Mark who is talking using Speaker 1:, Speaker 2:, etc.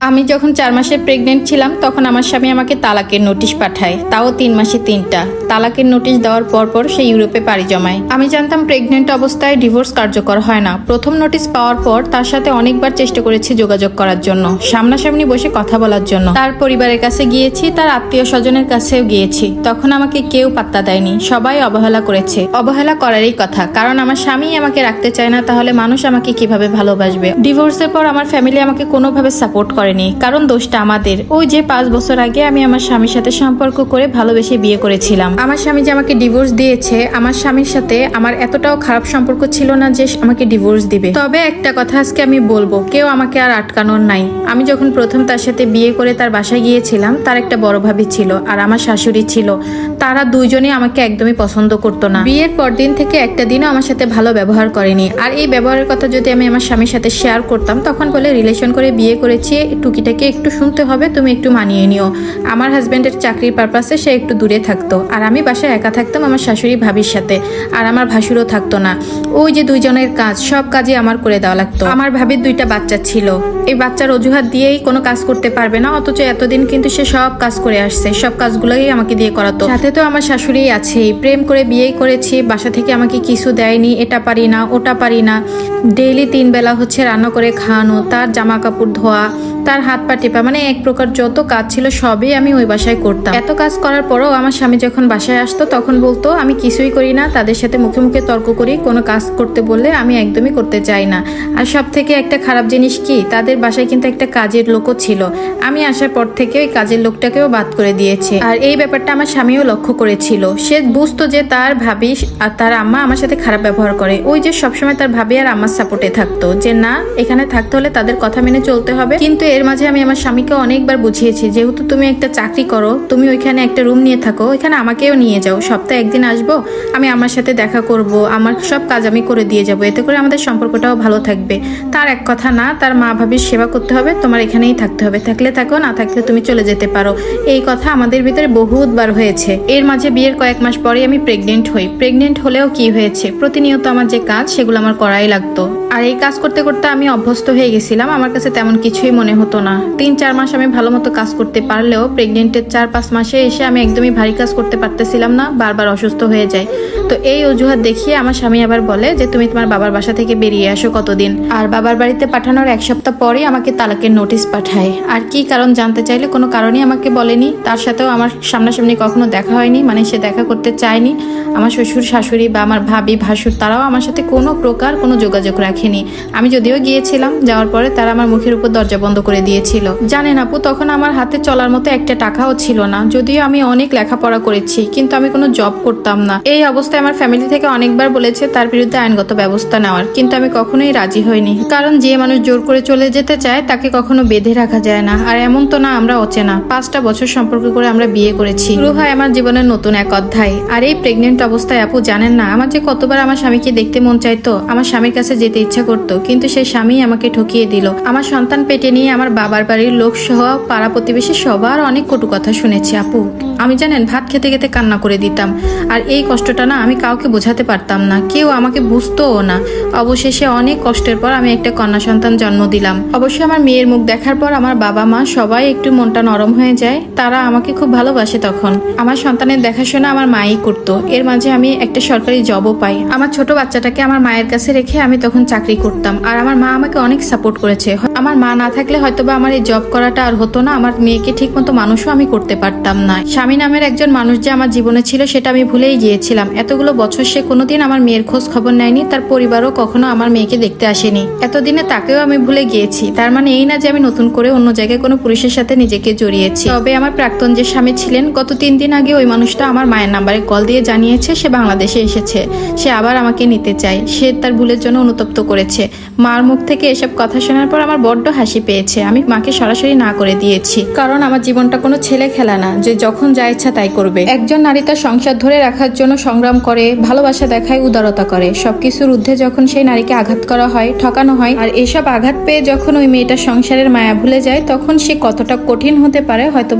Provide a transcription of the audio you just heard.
Speaker 1: আমি যখন 4 মাসের প্রেগনেন্ট ছিলাম তখন আমার স্বামী আমাকে তালাকের নোটিশ পাঠায়, তাও 3 মাসে 3টা। তালাকের নোটিশ দেওয়ার পর সে ইউরোপে পাড়ি জমায়। আমি জানতাম প্রেগনেন্ট অবস্থায় ডিভোর্স কার্যকর হয় না। প্রথম নোটিশ পাওয়ার পর তার সাথে অনেকবার চেষ্টা করেছি যোগাযোগ করার জন্য, সামনাসামনি বসে কথা বলার জন্য। তার পরিবারের কাছে গিয়েছি, তার আত্মীয় স্বজনের কাছেও গিয়েছি। তখন আমাকে কেউ পাত্তা দেয়নি, সবাই অবহেলা করেছে। অবহেলা করারই কথা, কারণ আমার স্বামী আমাকে রাখতে চায় না, তাহলে মানুষ আমাকে কিভাবে ভালোবাসবে। ডিভোর্সের পর আমার ফ্যামিলি আমাকে কোনোভাবে সাপোর্ট করেনি, কারণ দোষটা আমাদের। ওই যে 5 বছর আগে আমি আমার স্বামীর সাথে সম্পর্ক করে ভালোবেসে বিয়ে করেছিলাম। আমার স্বামী যে আমাকে ডিভোর্স দিয়েছে, আমার স্বামীর সাথে আমার এতটাও খারাপ সম্পর্ক ছিল না যে আমাকে ডিভোর্স দিবে। তবে একটা কথা আজকে আমি বলবো, কেউ আমাকে আর আটকানোর নাই। আমি যখন প্রথম তার সাথে বিয়ে করে তার বাসায় গিয়েছিলাম, তার একটা বড় ভাবি ছিল আর আমার শাশুড়ি ছিল। তারা দুইজনেই আমাকে একদমই পছন্দ করতো না। বিয়ের পর দিন থেকে একটা দিনও আমার সাথে ভালো ব্যবহার করেনি। আর এই ব্যবহারের কথা যদি আমি আমার স্বামীর সাথে শেয়ার করতাম, তখন বলে রিলেশন করে বিয়ে করেছি, টুকিটাকে একটু শুনতে হবে, তুমি একটু মানিয়ে নিও। আমার হাজব্যান্ডের চাকরির পারপাসে সে একটু দূরে থাকতো, আর আমি বাসায় একা থাকতাম আমার শাশুড়ি ভাবির সাথে। আর আমার ভাসুরও থাকতো না। ওই যে দুইজনের কাজ, সব কাজই আমার করে দেওয়া লাগতো। আমার ভাবির 2টা বাচ্চা ছিল, এই বাচ্চার অজুহাত দিয়েই কোনো কাজ করতে পারবে না, অথচ এতদিন কিন্তু সে সব কাজ করে আসছে, সব কাজগুলোই আমাকে দিয়ে করাতো। সাথে তো আমার শাশুড়ি আছেই, প্রেম করে বিয়েই করেছি, বাসা থেকে আমাকে কিছু দেয়নি, এটা পারি না ওটা পারি না। ডেইলি 3 বেলা হচ্ছে রান্না করে খাওয়ানো, তার জামা কাপড় ধোয়া, তার হাত পা টেপা, মানে এক প্রকার যত কাজ ছিল সবই আমি ওই বাসায় করতাম। এত কাজ করার পরও আমার স্বামী যখন বাসায় আসতো তখন বলতো আমি কিছুই করি না, তাদের সাথে মুখে মুখে তর্ক করি, কোনো কাজ করতে বললে আমি একদমই করতে চাই না। আর সব থেকে একটা খারাপ জিনিস কি, তাদের বাসায় কিন্তু একটা কাজের লোকও ছিল। আমি আসার পর থেকে ওই কাজের লোকটাকেও বাদ করে দিয়েছে। আর এই ব্যাপারটা আমার স্বামীও লক্ষ্য করেছিল। সে বুঝতো যে তার ভাবি আর তার আম্মা আমার সাথে খারাপ ব্যবহার করে। ওই যে সবসময় তার ভাবি আর আম্মার সাপোর্টে থাকতো যে না, এখানে থাকতে হলে তাদের কথা মেনে চলতে হবে। কিন্তু এর মাঝে আমি আমার স্বামীকে অনেকবার বুঝিয়েছি, যেহেতু তুমি একটা চাকরি করো, তুমি ওইখানে একটা রুম নিয়ে থাকো, ওইখানে আমাকেও নিয়ে যাও, সপ্তাহে একদিন আসবো, আমি আমার সাথে দেখা করব, আমার সব কাজ আমি করে দিয়ে যাব, এতে করে আমাদের সম্পর্কটাও ভালো থাকবে। তার এক কথা না, তার মা ভাবির সেবা করতে হবে, তোমার এখানেই থাকতে হবে, থাকলে থাকো, না থাকলে তুমি চলে যেতে পারো। এই কথা আমাদের ভিতরে বহুতবার হয়েছে। এর মাঝে বিয়ের কয়েক মাস পরে আমি প্রেগনেন্ট হই। প্রেগনেন্ট হলেও কি হয়েছে, প্রতিনিয়ত আমার যে কাজ সেগুলো আমার করাই লাগতো। আর এই কাজ করতে করতে আমি অভ্যস্ত হয়ে গেছিলাম, আমার কাছে তেমন কিছুই মনে হতো না। 3-4 মাস আমি ভালো মতো কাজ করতে পারলেও প্রেগনেন্টের 4-5 মাসে এসে আমি একদমই ভারী কাজ করতে পারতেছিলাম না, বারবার অসুস্থ হয়ে যায়। তো এই অজুহাত দেখিয়ে আমার স্বামী আবার বলে যে তুমি তোমার বাবার বাসা থেকে বেরিয়ে আসো কতদিন। আর বাবার বাড়িতে পাঠানোর 1 সপ্তাহ পরে আমাকে তালাকের নোটিশ পাঠায়। আর কি কারণ জানতে চাইলে কোনো কারণই আমাকে বলেনি। তার সাথেও আমার সামনাসামনি কখনো দেখা হয়নি, মানে সে দেখা করতে চায়নি। আমার শ্বশুর শাশুড়ি বা আমার ভাবি ভাসুর তারাও আমার সাথে কোনো প্রকার কোনো যোগাযোগ রাখেনি। আমি যদিও গিয়েছিলাম, যাওয়ার পরে তারা আমার মুখের উপর দরজা বন্ধ করে দিয়েছিল। জানেন আপু, তখন আমার হাতে চলার মতো একটা টাকাও ছিল না। যদিও আমি অনেক লেখাপড়া করেছি, কিন্তু আমি কোনো জব করতাম না। এই অবস্থায় আমার ফ্যামিলি থেকে অনেকবার বলেছে তার বিরুদ্ধে আইনগত ব্যবস্থা নেওয়ার, কিন্তু আমি কখনোই রাজি হইনি। কারণ যে মানুষ জোর করে চলে যেতে চায় তাকে কখনো বেঁধে রাখা যায় না। আর এমন তো না আমরা অচেনা, 5টা বছর সম্পর্ক করে আমরা বিয়ে করেছি। শুরু হয় আমার জীবনের নতুন এক অধ্যায়। আর এই প্রেগনেন্ট অবস্থায় আপু জানেন না আমার যে কতবার আমার স্বামীকে দেখতে মন চাইতো, আমার স্বামীর কাছে যেতে ইচ্ছা করতো, কিন্তু সেই স্বামী আমাকে ঠকিয়ে দিল। আমার সন্তান পেটে নিয়ে আমার বাবার বাড়ির লোক সহ পাড়া প্রতিবেশী সবার অনেক কটু কথা শুনেছি আপু। আমি জানেন ভাত খেতে খেতে কান্না করে দিতাম। আর এই কষ্টটা না আমি কাউকে বোঝাতে পারতাম না, কেউ আমাকে বুঝতোও না। অবশেষে অনেক কষ্টের পর আমি একটা কন্যা সন্তান জন্ম দিলাম। অবশ্যই আমার মেয়ের মুখ দেখার পর আমার বাবা মা সবাই একটু মনটা নরম হয়ে যায়, তারা আমাকে খুব ভালোবাসে। তখন আমার সন্তানের দেখাশোনা আমার মাই করতো। এর মাঝে আমি একটা সরকারি জবও পাই। আমার ছোট বাচ্চাটাকে আমার মায়ের কাছে রেখে আমি তখন চাকরি করতাম। আর আমার মা আমাকে অনেক সাপোর্ট করেছে। আমার মা না থাকলে হয়তোবা আমার এই জব করাটা আর হতো না, আমার মেয়েকে ঠিক মতো মানুষও আমি করতে পারতাম না। স্বামী নামের একজন মানুষ যে আমার জীবনে ছিল সেটা আমি ভুলেই গিয়েছিলাম। এতগুলো বছর সে কোনোদিন আমার মেয়ের খোঁজ খবর নেয়নি, তার পরিবারও কখনো আমার মেয়েকে দেখতে আসেনি। এতদিনে তাকেও আমি ভুলে গিয়েছি। তার মানে এই না যে আমি নতুন করে অন্য জায়গায় কোনো পুরুষের সাথে নিজেকে জড়িয়েছি। তবে আমার প্রাক্তন যে স্বামী ছিলেন, গত 3 দিন আগে ওই মানুষটা আমার মায়ের নাম্বারে কল দিয়ে জানিয়েছে সে বাংলাদেশে এসেছে, সে আবার আমাকে নিতে চায়। সে তার ভুলের জন্য অনুতপ্ত করেছে। মার মুখ থেকে এসব কথা শোনার পর আমার বড্ড হাসি পেয়েছে। আমি মাকে সরাসরি না করে দিয়েছি, কারণ আমার জীবনটা কোনো ছেলে খেলা না যে যখন যা ইচ্ছা তাই করবে। একজন নারী তার সংসার ধরে রাখার জন্য সংগ্রাম করে, ভালোবাসা দেখায়, উদারতা করে। সবকিছুর ঊর্ধ্বে যখন সেই নারীকে আঘাত করা হয়, ঠকানো হয়, আর এসব আঘাত পেয়ে যখন ওই মেয়েটা সংসারের মায়া ভুলে যায়, তখন সে কতটা কঠিন হতে পারে হয়তো